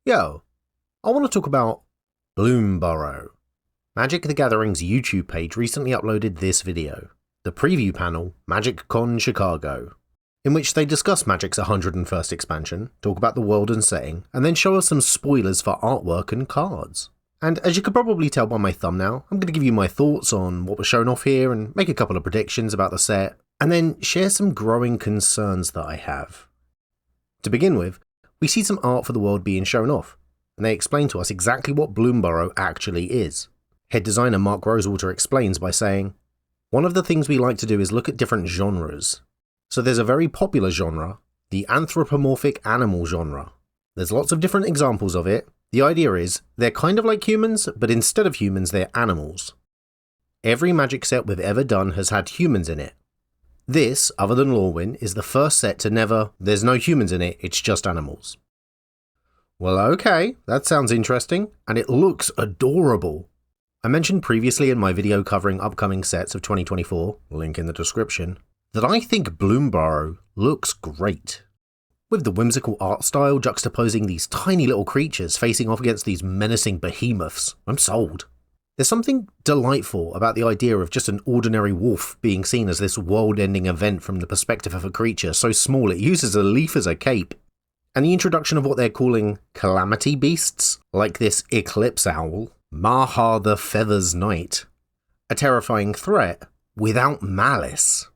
Yo, I want to talk about Bloomburrow. Magic the Gathering's YouTube page recently uploaded this video, the preview panel, MagicCon Chicago, in which they discuss Magic's 101st expansion, talk about the world and setting, and then show us some spoilers for artwork and cards. And as you could probably tell by my thumbnail, I'm going to give you my thoughts on what was shown off here and make a couple of predictions about the set, and then share some growing concerns that I have. To begin with, we see some art for the world being shown off, and they explain to us exactly what Bloomburrow actually is. Head designer Mark Rosewater explains by saying, "One of the things we like to do is look at different genres. So there's a very popular genre, the anthropomorphic animal genre. There's lots of different examples of it. The idea is, they're kind of like humans, but instead of humans, they're animals. Every Magic set we've ever done has had humans in it. This, other than Lorwyn, is the first set to never, there's no humans in it, it's just animals." Well, okay, that sounds interesting, and it looks adorable. I mentioned previously in my video covering upcoming sets of 2024, link in the description, that I think Bloomburrow looks great. With the whimsical art style juxtaposing these tiny little creatures facing off against these menacing behemoths, I'm sold. There's something delightful about the idea of just an ordinary wolf being seen as this world-ending event from the perspective of a creature so small it uses a leaf as a cape. And the introduction of what they're calling calamity beasts, like this eclipse owl, Maha the Feathers Knight, a terrifying threat without malice.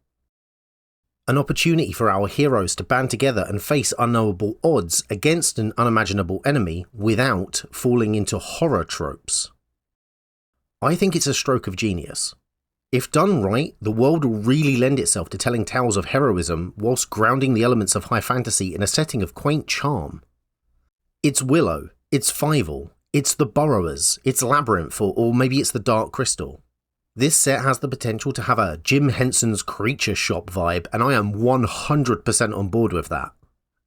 An opportunity for our heroes to band together and face unknowable odds against an unimaginable enemy without falling into horror tropes. I think it's a stroke of genius. If done right, the world will really lend itself to telling tales of heroism whilst grounding the elements of high fantasy in a setting of quaint charm. It's Willow, it's Fievel, it's the Burrowers, it's Labyrinth, or maybe it's the Dark Crystal. This set has the potential to have a Jim Henson's Creature Shop vibe, and I am 100% on board with that.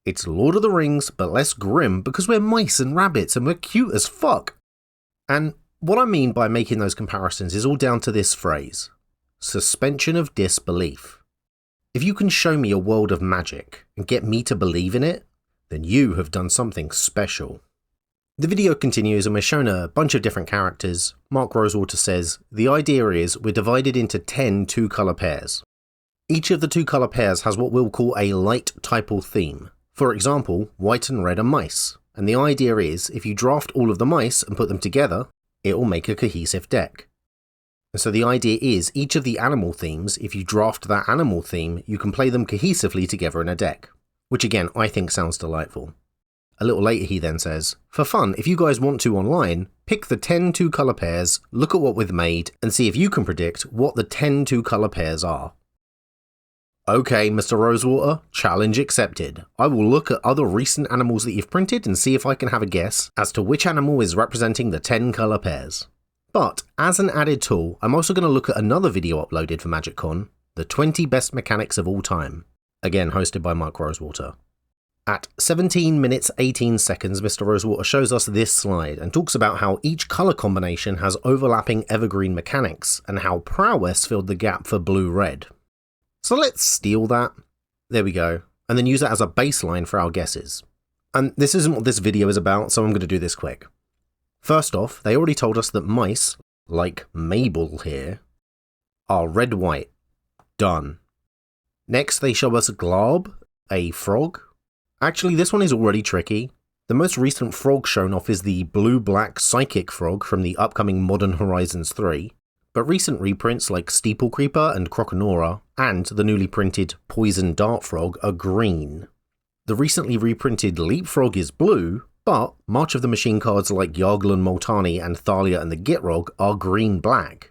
It's Lord of the Rings, but less grim because we're mice and rabbits and we're cute as fuck. And what I mean by making those comparisons is all down to this phrase: suspension of disbelief. If you can show me a world of magic and get me to believe in it, then you have done something special. The video continues and we're shown a bunch of different characters. Mark Rosewater says, the idea is we're divided into 10 two-colour pairs. Each of the two-colour pairs has what we'll call a light typal theme. For example, white and red are mice. And the idea is, if you draft all of the mice and put them together, it will make a cohesive deck. And so the idea is, each of the animal themes, if you draft that animal theme, you can play them cohesively together in a deck. Which again, I think sounds delightful. A little later he then says, for fun, if you guys want to online, pick the 10 two-colour pairs, look at what we've made, and see if you can predict what the 10 two-colour pairs are. Okay, Mr. Rosewater, challenge accepted. I will look at other recent animals that you've printed and see if I can have a guess as to which animal is representing the 10 colour pairs. But, as an added tool, I'm also going to look at another video uploaded for MagicCon, the 20 best mechanics of all time, again hosted by Mark Rosewater. At 17 minutes 18 seconds, Mr. Rosewater shows us this slide and talks about how each colour combination has overlapping evergreen mechanics and how prowess filled the gap for blue-red. So let's steal that, there we go, and then use that as a baseline for our guesses. And this isn't what this video is about, so I'm going to do this quick. First off, they already told us that mice, like Mabel here, are red-white. Done. Next they show us Glob, a frog. Actually, this one is already tricky. The most recent frog shown off is the blue-black psychic frog from the upcoming Modern Horizons 3. But recent reprints like Steeple Creeper and Croconora, and the newly printed Poison Dart Frog are green. The recently reprinted Leapfrog is blue, but March of the Machine cards like Yarglan Moltani and Thalia and the Gitrog are green-black.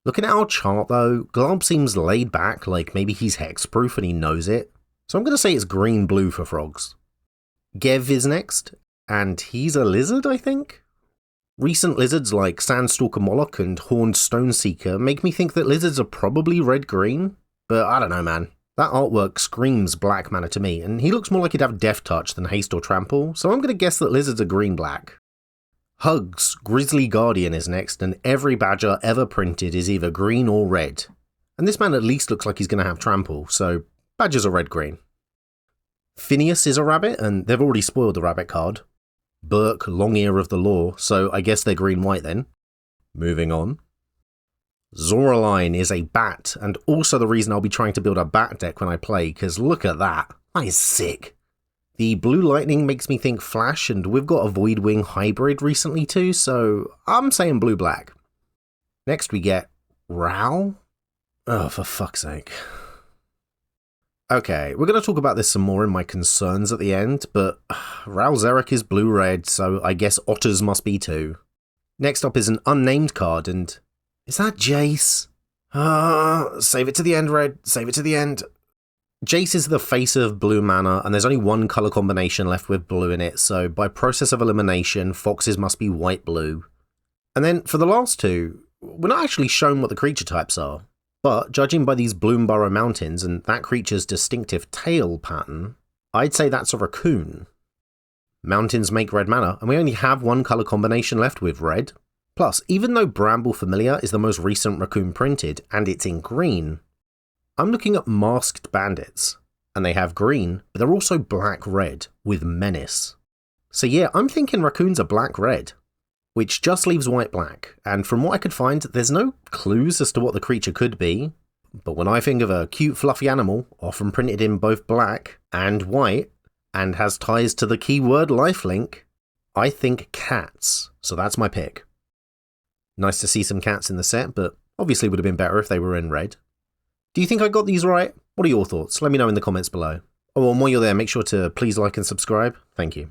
Looking at our chart though, Glob seems laid back, like maybe he's hexproof and he knows it, so I'm going to say it's green-blue for frogs. Gev is next, and he's a lizard, I think? Recent lizards like Sandstalker Moloch and Horned Stoneseeker make me think that lizards are probably red-green, but I don't know, man. That artwork screams black mana to me, and he looks more like he'd have Death Touch than Haste or Trample, so I'm going to guess that lizards are green-black. Hugs Grizzly Guardian is next, and every badger ever printed is either green or red. And this man at least looks like he's going to have Trample, so badgers are red-green. Phineas is a rabbit, and they've already spoiled the rabbit card. Burke, long ear of the law, so I guess they're green-white then. Moving on. Zoraline is a bat, and also the reason I'll be trying to build a bat deck when I play, because look at that. That is sick. The blue lightning makes me think Flash, and we've got a Voidwing hybrid recently too, so I'm saying blue-black. Next we get Ral? Oh, for fuck's sake. Okay, we're going to talk about this some more in my concerns at the end, but Ral Zarek is blue-red, so I guess otters must be too. Next up is an unnamed card, and is that Jace? Save it to the end, Red. Save it to the end. Jace is the face of blue mana, and there's only one colour combination left with blue in it, so by process of elimination, foxes must be white-blue. And then, for the last two, we're not actually shown what the creature types are, but judging by these Bloomburrow mountains and that creature's distinctive tail pattern, I'd say that's a raccoon. Mountains make red mana, and we only have one colour combination left with red. Plus, even though Bramble Familiar is the most recent raccoon printed, and it's in green, I'm looking at Masked Bandits, and they have green, but they're also black-red, with Menace. So yeah, I'm thinking raccoons are black-red, which just leaves white-black, and from what I could find, there's no clues as to what the creature could be, but when I think of a cute fluffy animal, often printed in both black and white, and has ties to the keyword lifelink, I think cats, so that's my pick. Nice to see some cats in the set, but obviously would have been better if they were in red. Do you think I got these right? What are your thoughts? Let me know in the comments below. Oh, and while you're there, make sure to please like and subscribe. Thank you.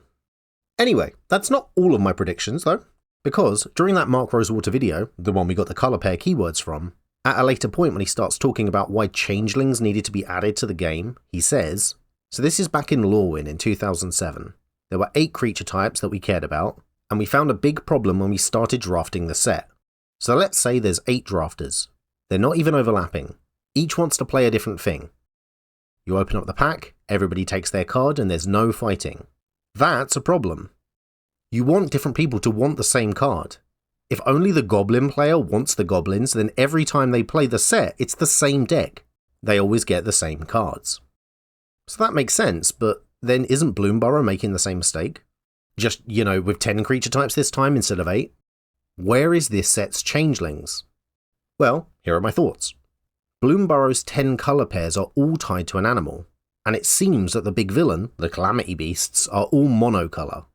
Anyway, that's not all of my predictions though, because during that Mark Rosewater video, the one we got the colour pair keywords from, at a later point when he starts talking about why changelings needed to be added to the game, he says, so this is back in Lorwyn in 2007. There were 8 creature types that we cared about, and we found a big problem when we started drafting the set. So let's say there's 8 drafters. They're not even overlapping. Each wants to play a different thing. You open up the pack, everybody takes their card, and there's no fighting. That's a problem. You want different people to want the same card. If only the goblin player wants the goblins, then every time they play the set, it's the same deck. They always get the same cards. So that makes sense, but then isn't Bloomburrow making the same mistake? Just, with 10 creature types this time instead of 8? Where is this set's changelings? Well, here are my thoughts. Bloomburrow's 10 colour pairs are all tied to an animal, and it seems that the big villain, the Calamity Beasts, are all monocolour.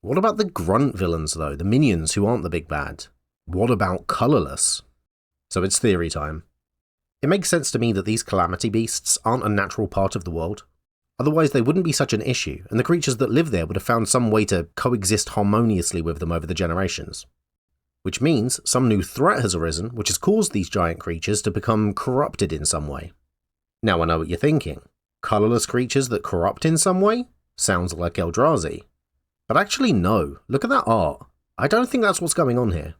What about the grunt villains though, the minions who aren't the big bad? What about colourless? So it's theory time. It makes sense to me that these Calamity Beasts aren't a natural part of the world. Otherwise they wouldn't be such an issue, and the creatures that live there would have found some way to coexist harmoniously with them over the generations. Which means some new threat has arisen which has caused these giant creatures to become corrupted in some way. Now I know what you're thinking. Colourless creatures that corrupt in some way? Sounds like Eldrazi. But actually no, look at that art. I don't think that's what's going on here.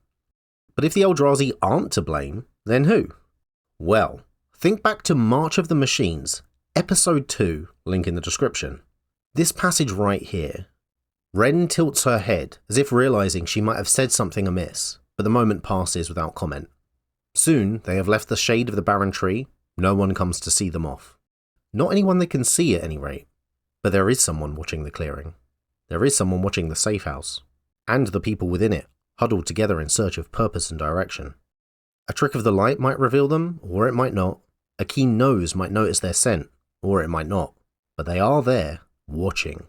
But if the Eldrazi aren't to blame, then who? Well, think back to March of the Machines, Episode 2, link in the description. This passage right here. Ren tilts her head, as if realising she might have said something amiss, but the moment passes without comment. Soon, they have left the shade of the barren tree, no one comes to see them off. Not anyone they can see at any rate, but there is someone watching the clearing. There is someone watching the safe house, and the people within it, huddled together in search of purpose and direction. A trick of the light might reveal them, or it might not. A keen nose might notice their scent, or it might not. But they are there, watching.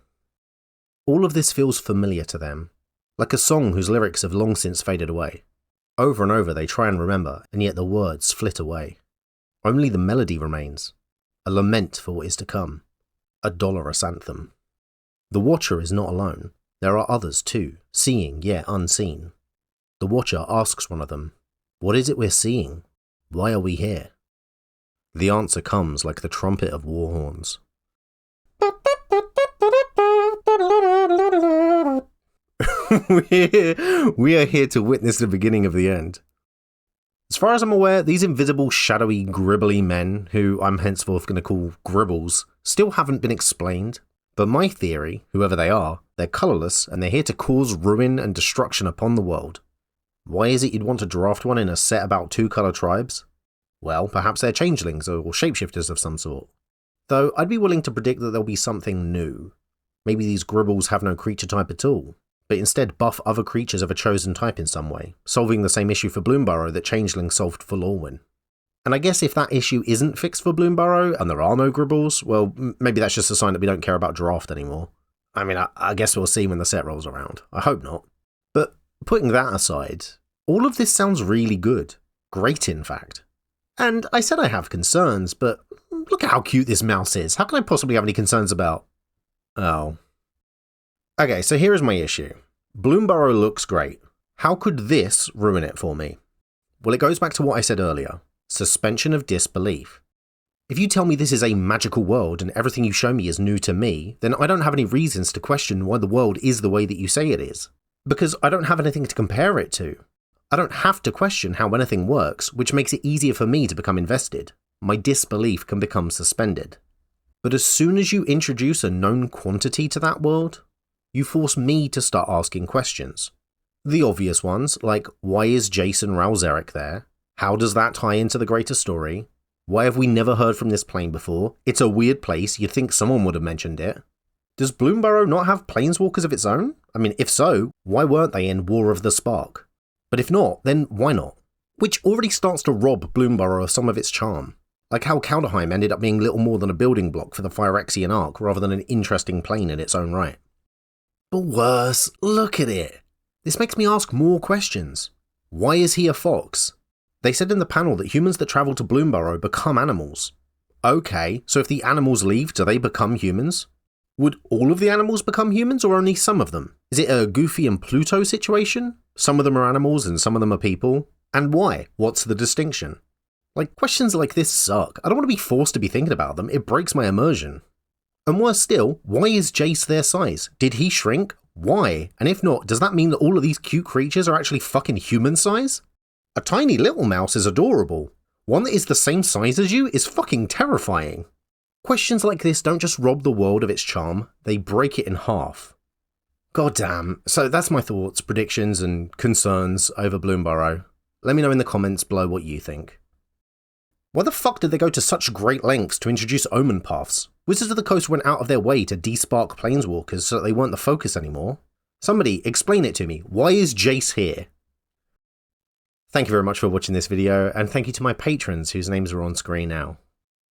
All of this feels familiar to them, like a song whose lyrics have long since faded away. Over and over they try and remember, and yet the words flit away. Only the melody remains, a lament for what is to come, a dolorous anthem. The Watcher is not alone, there are others too, seeing yet unseen. The Watcher asks one of them, "What is it we're seeing? Why are we here?" The answer comes like the trumpet of war horns. We are here to witness the beginning of the end. As far as I'm aware, these invisible, shadowy, gribbly men, who I'm henceforth going to call Gribbles, still haven't been explained. But my theory, whoever they are, they're colourless and they're here to cause ruin and destruction upon the world. Why is it you'd want to draft one in a set about 2 colour tribes? Well, perhaps they're changelings or shapeshifters of some sort. Though I'd be willing to predict that there'll be something new. Maybe these Gribbles have no creature type at all. but instead buff other creatures of a chosen type in some way, solving the same issue for Bloomburrow that Changeling solved for Lorwyn. And I guess if that issue isn't fixed for Bloomburrow, and there are no Gribbles, well, maybe that's just a sign that we don't care about draft anymore. I mean, I guess we'll see when the set rolls around. I hope not. But putting that aside, all of this sounds really good. Great, in fact. And I said I have concerns, but look at how cute this mouse is. How can I possibly have any concerns about... Oh. Okay, so here is my issue. Bloomburrow looks great. How could this ruin it for me? Well, it goes back to what I said earlier. Suspension of disbelief. If you tell me this is a magical world and everything you show me is new to me, then I don't have any reasons to question why the world is the way that you say it is. Because I don't have anything to compare it to. I don't have to question how anything works, which makes it easier for me to become invested. My disbelief can become suspended. But as soon as you introduce a known quantity to that world, you force me to start asking questions. The obvious ones, like why is Jason Ralzeric there? How does that tie into the greater story? Why have we never heard from this plane before? It's a weird place, you'd think someone would have mentioned it. Does Bloomburrow not have planeswalkers of its own? I mean, if so, why weren't they in War of the Spark? But if not, then why not? Which already starts to rob Bloomburrow of some of its charm. Like how Kaldheim ended up being little more than a building block for the Phyrexian arc rather than an interesting plane in its own right. But worse, look at it. This makes me ask more questions. Why is he a fox? They said in the panel that humans that travel to Bloomburrow become animals. Okay, so if the animals leave, do they become humans? Would all of the animals become humans or only some of them? Is it a Goofy and Pluto situation? Some of them are animals and some of them are people? And why? What's the distinction? Like, questions like this suck. I don't want to be forced to be thinking about them. It breaks my immersion. And worse still, why is Jace their size? Did he shrink? Why? And if not, does that mean that all of these cute creatures are actually fucking human size? A tiny little mouse is adorable. One that is the same size as you is fucking terrifying. Questions like this don't just rob the world of its charm, they break it in half. Goddamn. So that's my thoughts, predictions, and concerns over Bloomburrow. Let me know in the comments below what you think. Why the fuck did they go to such great lengths to introduce Omen Paths? Wizards of the Coast went out of their way to despark Planeswalkers so that they weren't the focus anymore. Somebody explain it to me. Why is Jace here? Thank you very much for watching this video, and thank you to my patrons whose names are on screen now.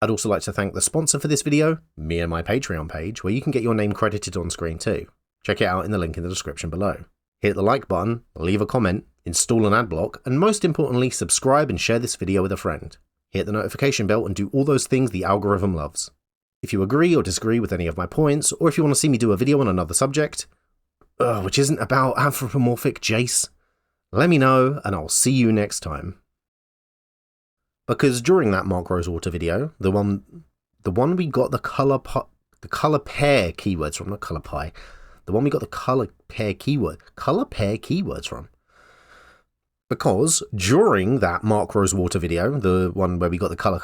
I'd also like to thank the sponsor for this video, me and my Patreon page, where you can get your name credited on screen too. Check it out in the link in the description below. Hit the like button, leave a comment, install an ad block, and most importantly, subscribe and share this video with a friend. Hit the notification bell and do all those things the algorithm loves. If you agree or disagree with any of my points, or if you want to see me do a video on another subject, which isn't about anthropomorphic Jace, let me know and I'll see you next time. Because during that Mark Rosewater video, the one we got the color pair keywords from, not color pie, the one we got the color pair keywords from. Because during that Mark Rosewater video, the one where we got the color